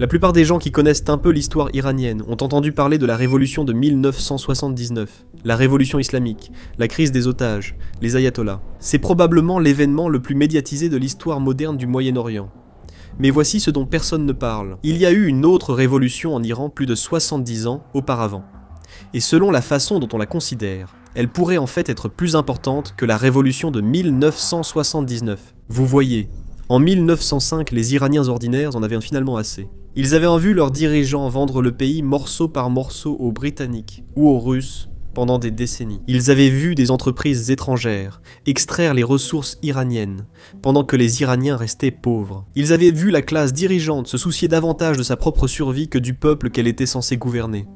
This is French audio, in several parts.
La plupart des gens qui connaissent un peu l'histoire iranienne ont entendu parler de la révolution de 1979, la révolution islamique, la crise des otages, les ayatollahs. C'est probablement l'événement le plus médiatisé de l'histoire moderne du Moyen-Orient. Mais voici ce dont personne ne parle. Il y a eu une autre révolution en Iran plus de 70 ans auparavant. Et selon la façon dont on la considère, elle pourrait en fait être plus importante que la révolution de 1979. Vous voyez, en 1905, les Iraniens ordinaires en avaient finalement assez. Ils avaient vu leurs dirigeants vendre le pays morceau par morceau aux Britanniques ou aux Russes pendant des décennies. Ils avaient vu des entreprises étrangères extraire les ressources iraniennes pendant que les Iraniens restaient pauvres. Ils avaient vu la classe dirigeante se soucier davantage de sa propre survie que du peuple qu'elle était censée gouverner.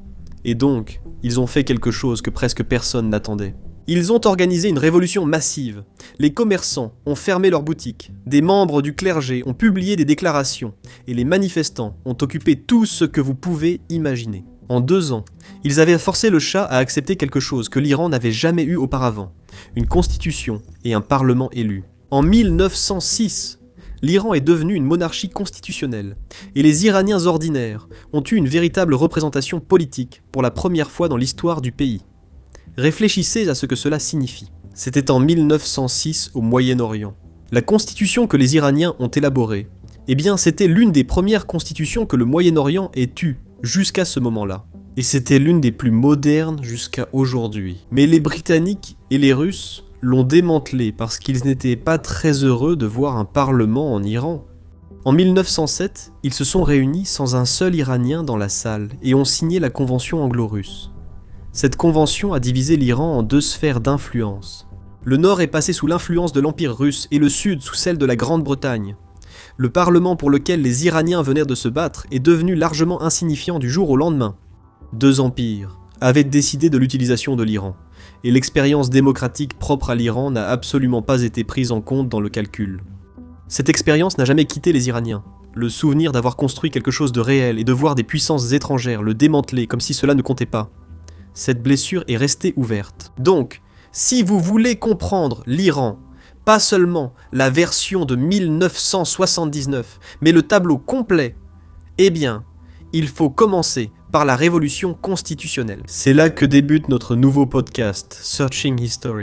Et donc, ils ont fait quelque chose que presque personne n'attendait. Ils ont organisé une révolution massive. Les commerçants ont fermé leurs boutiques, des membres du clergé ont publié des déclarations, et les manifestants ont occupé tout ce que vous pouvez imaginer. En 2 ans, ils avaient forcé le Shah à accepter quelque chose que l'Iran n'avait jamais eu auparavant, une constitution et un parlement élu. En 1906, l'Iran est devenu une monarchie constitutionnelle, et les Iraniens ordinaires ont eu une véritable représentation politique pour la première fois dans l'histoire du pays. Réfléchissez à ce que cela signifie. C'était en 1906 au Moyen-Orient. La constitution que les Iraniens ont élaborée, eh bien c'était l'une des premières constitutions que le Moyen-Orient ait eue jusqu'à ce moment-là. Et c'était l'une des plus modernes jusqu'à aujourd'hui. Mais les Britanniques et les Russes l'ont démantelée parce qu'ils n'étaient pas très heureux de voir un parlement en Iran. En 1907, ils se sont réunis sans un seul Iranien dans la salle et ont signé la convention anglo-russe. Cette convention a divisé l'Iran en 2 sphères d'influence. Le nord est passé sous l'influence de l'Empire russe et le sud sous celle de la Grande-Bretagne. Le parlement pour lequel les Iraniens venaient de se battre est devenu largement insignifiant du jour au lendemain. 2 empires avaient décidé de l'utilisation de l'Iran, et l'expérience démocratique propre à l'Iran n'a absolument pas été prise en compte dans le calcul. Cette expérience n'a jamais quitté les Iraniens. Le souvenir d'avoir construit quelque chose de réel et de voir des puissances étrangères le démanteler comme si cela ne comptait pas. Cette blessure est restée ouverte. Donc, si vous voulez comprendre l'Iran, pas seulement la version de 1979, mais le tableau complet, eh bien, il faut commencer par la révolution constitutionnelle. C'est là que débute notre nouveau podcast, Searching History.